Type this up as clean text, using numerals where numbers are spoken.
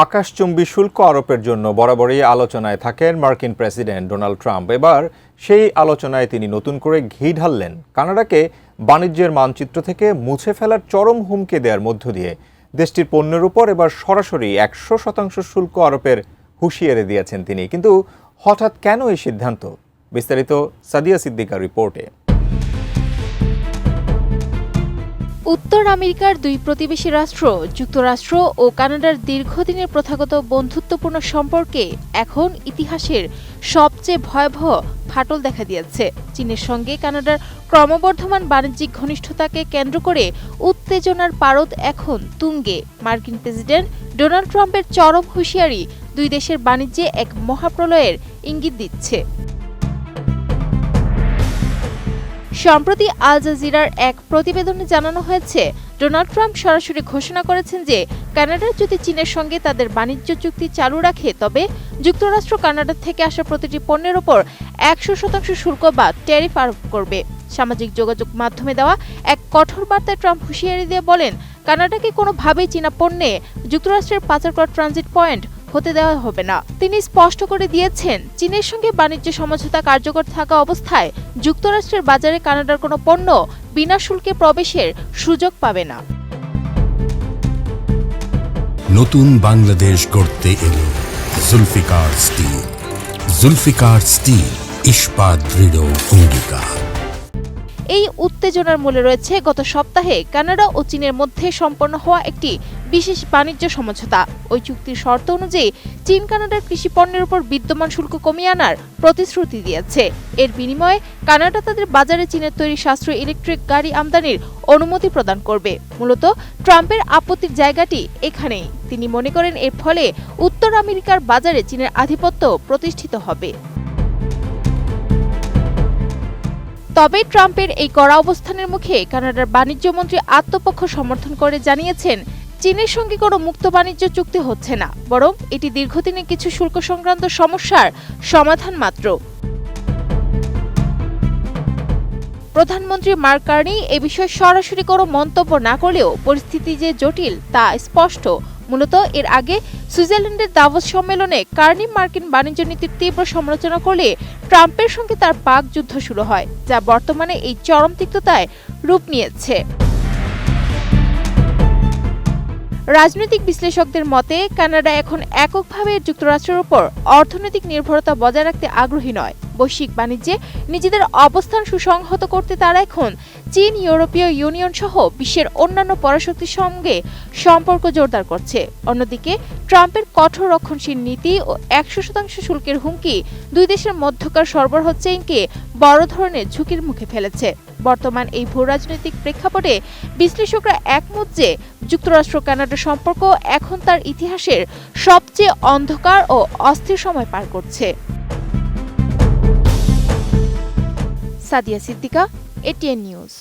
আকাশচুম্বী শুল্ক আরোপের জন্য বরাবরই আলোচনায় থাকেন মার্কিন প্রেসিডেন্ট ডোনাল্ড ট্রাম্প। এবার সেই আলোচনায় তিনি নতুন করে ঘি ঢাললেন। কানাডাকে বাণিজ্যের মানচিত্র থেকে মুছে ফেলার চরম হুমকি দেওয়ার মধ্য দিয়ে দেশটির পণ্যের উপর এবার সরাসরি 100% শুল্ক আরোপের হুঁশিয়ারি দিয়েছেন তিনি। কিন্তু হঠাৎ কেন এই সিদ্ধান্ত? বিস্তারিত সাদিয়া সিদ্দিকার রিপোর্টে। উত্তর আমেরিকার দুই প্রতিবেশী রাষ্ট্র যুক্তরাষ্ট্র ও কানাডার দীর্ঘদিনের প্রথাগত বন্ধুত্বপূর্ণ সম্পর্কে এখন ইতিহাসের সবচেয়ে ভয়াবহ ফাটল দেখা দিয়েছে। চীনের সঙ্গে কানাডার ক্রমবর্ধমান বাণিজ্যিক ঘনিষ্ঠতাকে কেন্দ্র করে উত্তেজনার পারদ এখন তুঙ্গে। মার্কিন প্রেসিডেন্ট ডোনাল্ড ট্রাম্পের চরম হুঁশিয়ারি দুই দেশের বাণিজ্যে এক মহাপ্রলয়ের ইঙ্গিত দিচ্ছে। সম্প্রতি আল জাজিরার এক প্রতিবেদনে জানানো হয়েছে, ডোনাল্ড ট্রাম্প সরাসরি ঘোষণা করেছেন যে কানাডা যদি চীনের সঙ্গে তাদের বাণিজ্য চুক্তি চালু রাখে তবে যুক্তরাষ্ট্র কানাডা থেকে আসা প্রতিটি পণ্যের ওপর 100% শুল্ক বা ট্যারিফ আরোপ করবে। সামাজিক যোগাযোগ মাধ্যমে দেওয়া এক কঠোর বার্তায় ট্রাম্প হুঁশিয়ারি দিয়ে বলেন, কানাডাকে কোনোভাবেই চীনা পণ্যে যুক্তরাষ্ট্রের পাচার করা ট্রানজিট পয়েন্ট হতে দেওয়া হবে না। তিনি স্পষ্ট করে দিয়েছেন, চীনের সঙ্গে বাণিজ্য সমঝোতা কার্যকর থাকা অবস্থায় যুক্তরাষ্ট্রের বাজারে কানাডার কোনো পণ্য বিনা শুল্কে প্রবেশের সুযোগ পাবে না। নতুন বাংলাদেশ গড়তে এলো জুলফিকার স্টিল। জুলফিকার স্টিল, ইস্পাত দৃঢ় অঙ্গীকার। এই উত্তেজনার মূলে রয়েছে গত সপ্তাহে কানাডা ও চীনের মধ্যে সম্পন্ন হওয়া একটি বিশেষ বাণিজ্য সমঝোতা। ওই চুক্তির শর্ত অনুযায়ী চীন কানাডার কৃষি পণ্যের উপর বিদ্যমান শুল্ক কমিয়ে আনার প্রতিশ্রুতি দিয়েছে। এর বিনিময়ে কানাডা তাদের বাজারে চীনের তৈরি সাশ্রয়ী ইলেকট্রিক গাড়ি আমদানির অনুমতি প্রদান করবে। মূলত ট্রাম্পের আপত্তির জায়গাটি এখানেই। তিনি মনে করেন এর ফলে উত্তর আমেরিকার বাজারে চীনের আধিপত্য প্রতিষ্ঠিত হবে। তবে ট্রাম্পের এই কড়া অবস্থানের মুখে কানাডার বাণিজ্য মন্ত্রী আত্মপক্ষ সমর্থন করে জানিয়েছেন, চীনের সঙ্গে কোনো মুক্ত বাণিজ্য চুক্তি হচ্ছে না, বরং এটি দীর্ঘদিনের কিছু শুল্ক সংক্রান্ত সমস্যার সমাধান মাত্র। প্রধানমন্ত্রী মার্ক কার্নি এ বিষয়ে সরাসরি কোনো মন্তব্য না করলেও পরিস্থিতি যে জটিল তা স্পষ্ট। মূলত এর আগে সুইজারল্যান্ডের দাভোস সম্মেলনে কার্নি মার্কিন বাণিজ্য নীতির তীব্র সমালোচনা করলে ট্রাম্পের সঙ্গে তার বাকযুদ্ধ শুরু হয়, যা বর্তমানে এই চরম তিক্ততায় রূপ নিয়েছে। রাজনৈতিক বিশ্লেষকদের মতে, কানাডা এখন এককভাবে যুক্তরাষ্ট্রের উপর অর্থনৈতিক নির্ভরতা বজায় রাখতে আগ্রহী নয়। বৈশ্বিক বাণিজ্যে নিজেদের অবস্থান সুসংহত করতে তারা এখন চীন, ইউরোপীয় ইউনিয়ন সহ বিশ্বের অন্যান্য পরাশক্তির সঙ্গে সম্পর্ক জোরদার করছে। অন্যদিকে ট্রাম্পের কঠোর রক্ষণশীল নীতি ও 100% শুল্কের হুমকি দুই দেশের মধ্যকার সরবরাহ চেইনকে বড় ধরনের ঝুঁকির মুখে ফেলেছে। বর্তমান এই ভূরাজনৈতিক প্রেক্ষাপটে বিশ্লেষকরা একমত যে যুক্তরাষ্ট্র কানাডা সম্পর্ক এখন তার ইতিহাসের সবচেয়ে অন্ধকার ও অস্থির সময় পার করছে। Sadia Siddika, ATN news.